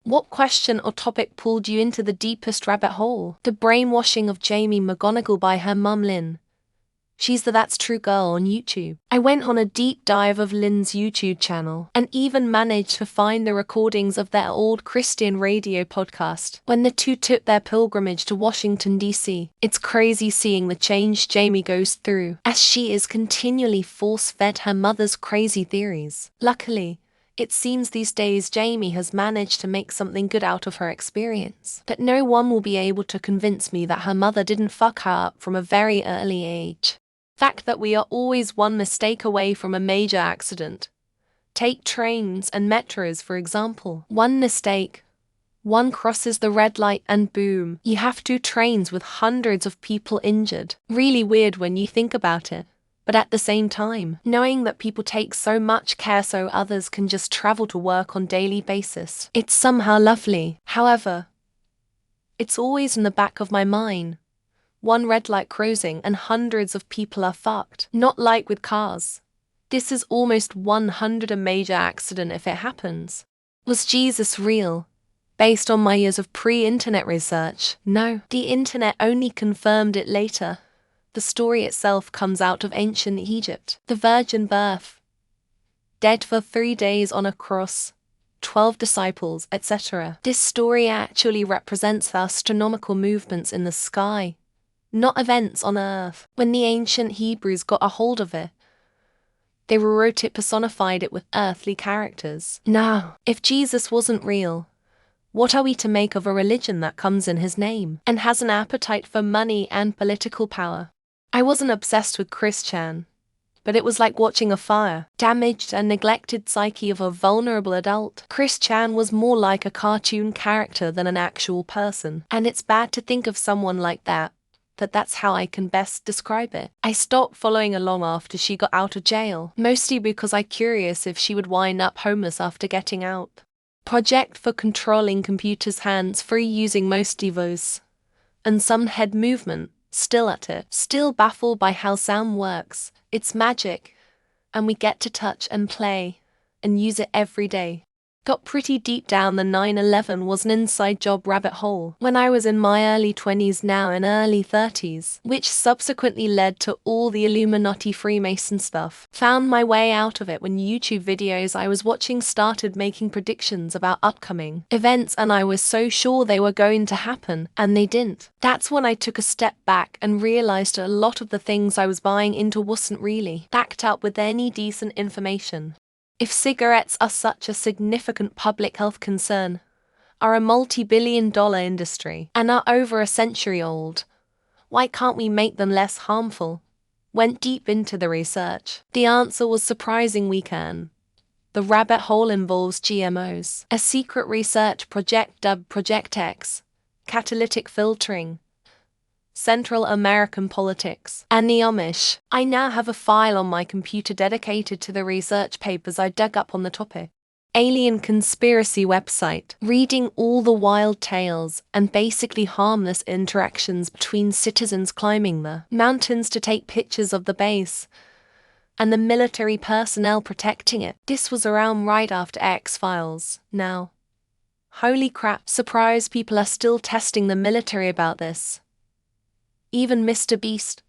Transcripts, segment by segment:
What question or topic pulled you into the deepest rabbit hole? The brainwashing of Jamie McGonigal by her mum Lynn. She's the That's True girl on YouTube. I went on a deep dive of Lynn's YouTube channel and even managed to find the recordings of their old Christian radio podcast when the two took their pilgrimage to Washington, D.C. It's crazy seeing the change Jamie goes through as she is continually force-fed her mother's crazy theories. Luckily, it seems these days Jamie has managed to make something good out of her experience. But no one will be able to convince me that her mother didn't fuck her up from a very early age. Fact that we are always one mistake away from a major accident. Take trains and metros for example. One mistake, one crosses the red light and boom, you have two trains with hundreds of people injured. Really weird when you think about it. But at the same time, knowing that people take so much care so others can just travel to work on a daily basis, it's somehow lovely. However, it's always in the back of my mind. One red light crossing and hundreds of people are fucked. Not like with cars. This is almost 100 a major accident if it happens. Was Jesus real? Based on my years of pre-internet research, no. The internet only confirmed it later. The story itself comes out of ancient Egypt. The virgin birth. Dead for 3 days on a cross. 12 disciples, etc. This story actually represents the astronomical movements in the sky, not events on Earth. When the ancient Hebrews got a hold of it, they rewrote it, personified it with earthly characters. Now, if Jesus wasn't real, what are we to make of a religion that comes in his name and has an appetite for money and political power? I wasn't obsessed with Chris Chan, but it was like watching a fire, damaged and neglected psyche of a vulnerable adult. Chris Chan was more like a cartoon character than an actual person, and it's bad to think of someone like that. But that's how I can best describe it. I stopped following along after she got out of jail, mostly because I'm curious if she would wind up homeless after getting out. Project for controlling computers hands-free using most devos. And some head movement, still at it. Still baffled by how sound works. It's magic. And we get to touch and play and use it every day. Got pretty deep down the 9/11 was an inside job rabbit hole when I was in my early 20s, now in early 30s, which subsequently led to all the Illuminati Freemason stuff. Found my way out of it when YouTube videos I was watching started making predictions about upcoming events and I was so sure they were going to happen, and they didn't. That's when I took a step back and realized a lot of the things I was buying into wasn't really backed up with any decent information. If cigarettes are such a significant public health concern, are a multi-billion-dollar industry, and are over a century old, why can't we make them less harmful? Went deep into the research. The answer was surprising: we can. The rabbit hole involves GMOs, a secret research project dubbed Project X, catalytic filtering, Central American politics, and the Amish. I now have a file on my computer dedicated to the research papers I dug up on the topic. Alien conspiracy website, reading all the wild tales and basically harmless interactions between citizens climbing the mountains to take pictures of the base, and the military personnel protecting it. This was around right after X-Files. Now, holy crap, surprise, people are still testing the military about this. Even Mr. Beast.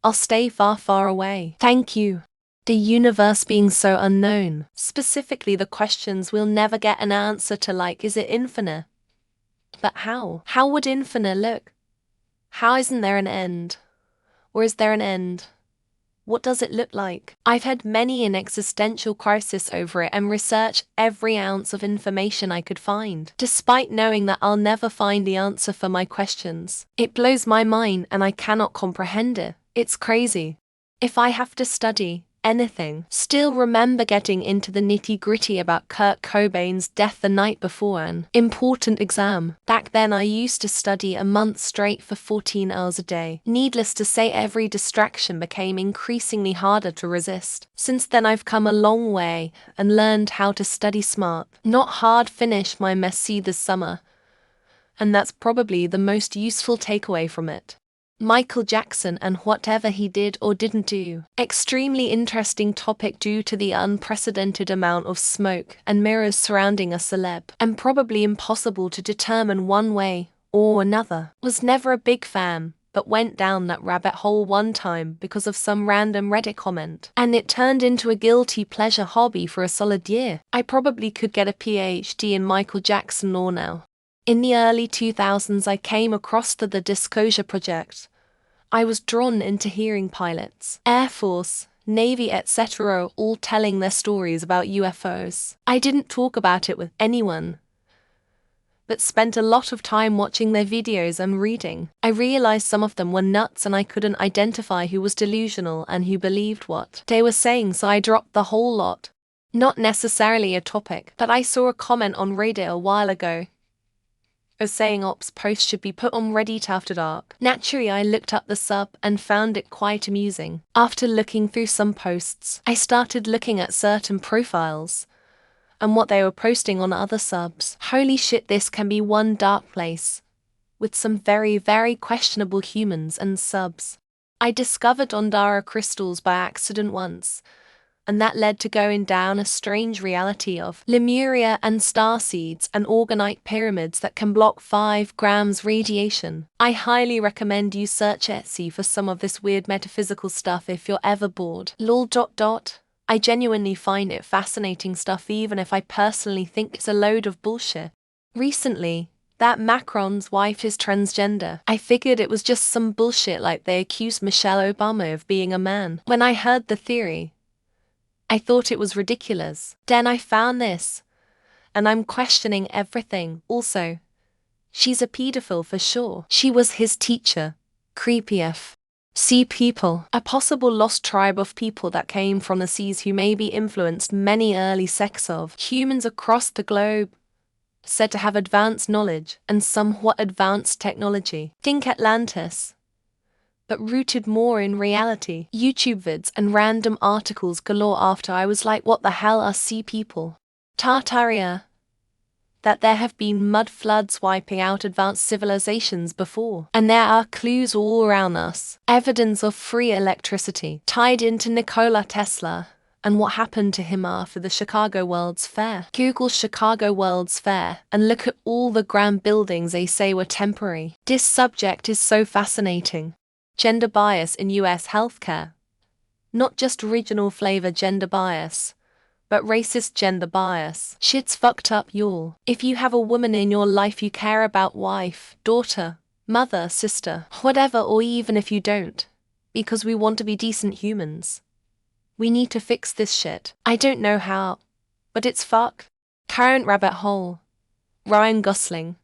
I'll stay far, far away. Thank you. The universe being so unknown. Specifically the questions we'll never get an answer to, like, is it infinite? But how? How would infinite look? How isn't there an end? Or is there an end? What does it look like? I've had many an existential crisis over it and researched every ounce of information I could find, despite knowing that I'll never find the answer for my questions. It blows my mind and I cannot comprehend it. It's crazy. If I have to study anything, still remember getting into the nitty-gritty about Kurt Cobain's death the night before an important exam. Back then I used to study a month straight for 14 hours a day. Needless to say, every distraction became increasingly harder to resist. Since then I've come a long way and learned how to study smart, not hard. Finish my messy this summer, and that's probably the most useful takeaway from it. Michael Jackson and whatever he did or didn't do. Extremely interesting topic due to the unprecedented amount of smoke and mirrors surrounding a celeb, and probably impossible to determine one way or another. Was never a big fan, but went down that rabbit hole one time because of some random Reddit comment, and it turned into a guilty pleasure hobby for a solid year. I probably could get a PhD in Michael Jackson lore now. In the early 2000s, I came across the Disclosure Project. I was drawn into hearing pilots, Air Force, Navy, etc. all telling their stories about UFOs. I didn't talk about it with anyone, but spent a lot of time watching their videos and reading. I realized some of them were nuts and I couldn't identify who was delusional and who believed what they were saying, so I dropped the whole lot. Not necessarily a topic, but I saw a comment on Reddit a while ago saying ops posts should be put on Reddit after dark. Naturally, I looked up the sub and found it quite amusing. After looking through some posts, I started looking at certain profiles and what they were posting on other subs. Holy shit, this can be one dark place with some very, very questionable humans and subs. I discovered Ondara crystals by accident once, and that led to going down a strange reality of Lemuria and starseeds and organite pyramids that can block 5 grams radiation. I highly recommend you search Etsy for some of this weird metaphysical stuff if you're ever bored. Lol. I genuinely find it fascinating stuff even if I personally think it's a load of bullshit. Recently, that Macron's wife is transgender. I figured it was just some bullshit like they accused Michelle Obama of being a man. When I heard the theory, I thought it was ridiculous. Then I found this, and I'm questioning everything. Also, she's a pedophile for sure. She was his teacher. Creepy F. Sea people, a possible lost tribe of people that came from the seas who maybe influenced many early sects of humans across the globe, said to have advanced knowledge and somewhat advanced technology. Think Atlantis, but rooted more in reality. YouTube vids and random articles galore after I was like, what the hell are sea people? Tartaria. That there have been mud floods wiping out advanced civilizations before. And there are clues all around us. Evidence of free electricity tied into Nikola Tesla and what happened to him after the Chicago World's Fair. Google Chicago World's Fair and look at all the grand buildings they say were temporary. This subject is so fascinating. Gender bias in US healthcare. Not just regional flavor gender bias, but racist gender bias. Shit's fucked up, y'all. If you have a woman in your life you care about, wife, daughter, mother, sister, whatever, or even if you don't, because we want to be decent humans, we need to fix this shit. I don't know how, but it's fucked. Current rabbit hole. Ryan Gosling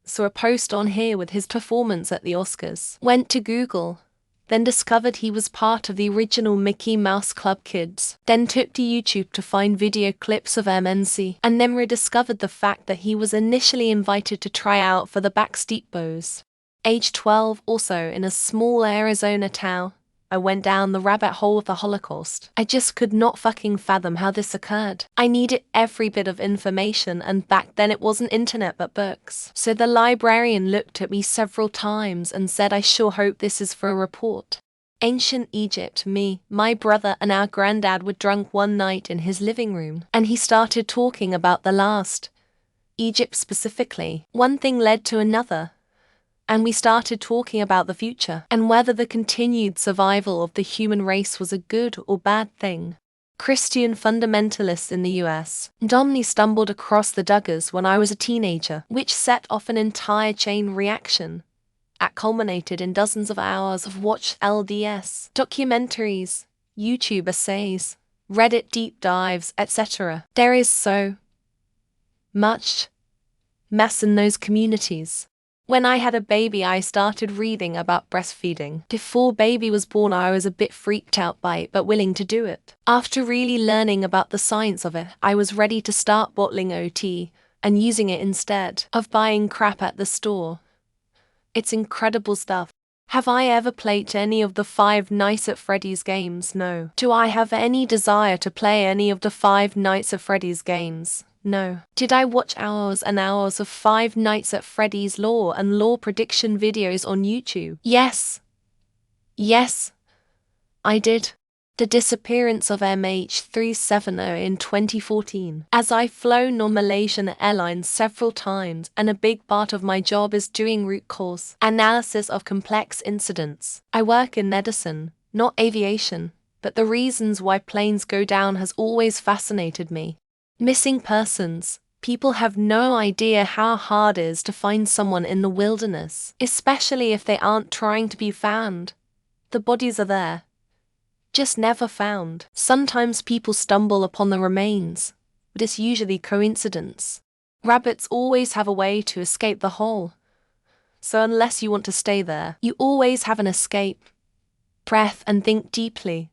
saw a post on here with his performance at the Oscars. Went to Google, then discovered he was part of the original Mickey Mouse Club Kids. Then took to YouTube to find video clips of MNC, and then rediscovered the fact that he was initially invited to try out for the Backstreet Boys. Age 12, also in a small Arizona town, I went down the rabbit hole of the Holocaust. I just could not fucking fathom how this occurred. I needed every bit of information, and back then it wasn't internet but books. So the librarian looked at me several times and said, I sure hope this is for a report. Ancient Egypt. Me, my brother and our granddad were drunk one night in his living room, and he started talking about the last Egypt specifically. One thing led to another, and we started talking about the future and whether the continued survival of the human race was a good or bad thing. Christian fundamentalists in the US. Domly stumbled across the Duggars when I was a teenager, which set off an entire chain reaction that culminated in dozens of hours of watched LDS documentaries, YouTube essays, Reddit deep dives, etc. There is so much mess in those communities. When I had a baby, I started reading about breastfeeding. Before baby was born, I was a bit freaked out by it, but willing to do it. After really learning about the science of it, I was ready to start bottling OT and using it instead of buying crap at the store. It's incredible stuff. Have I ever played any of the 5 Nights at Freddy's games? No. Do I have any desire to play any of the 5 Nights at Freddy's games? No. Did I watch hours and hours of Five Nights at Freddy's lore and lore prediction videos on YouTube? Yes. Yes. I did. The disappearance of MH370 in 2014. As I've flown on Malaysian Airlines several times, and a big part of my job is doing root cause analysis of complex incidents. I work in medicine, not aviation, but the reasons why planes go down has always fascinated me. Missing persons. People have no idea how hard it is to find someone in the wilderness, especially if they aren't trying to be found. The bodies are there, just never found. Sometimes people stumble upon the remains, but it's usually coincidence. Rabbits always have a way to escape the hole. So unless you want to stay there, you always have an escape. Breath and think deeply.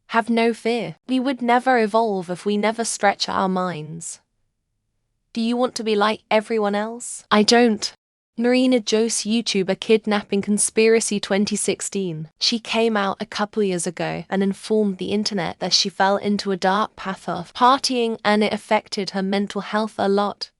Have no fear. We would never evolve if we never stretch our minds. Do you want to be like everyone else? I don't. Marina Jose YouTuber kidnapping conspiracy 2016. She came out a couple years ago and informed the internet that she fell into a dark path of partying and it affected her mental health a lot,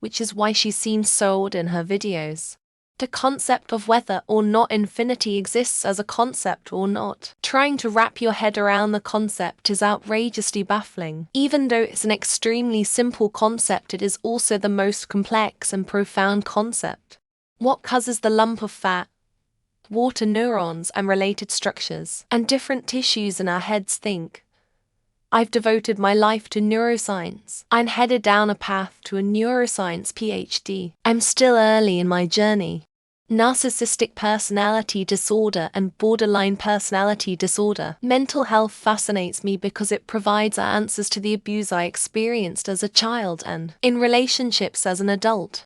which is why she seems so old in her videos. The concept of whether or not infinity exists as a concept or not. Trying to wrap your head around the concept is outrageously baffling. Even though it's an extremely simple concept, it is also the most complex and profound concept. What causes the lump of fat, water, neurons, and related structures, and different tissues in our heads think? I've devoted my life to neuroscience. I'm headed down a path to a neuroscience PhD. I'm still early in my journey. Narcissistic personality disorder and borderline personality disorder. Mental health fascinates me because it provides answers to the abuse I experienced as a child and in relationships as an adult.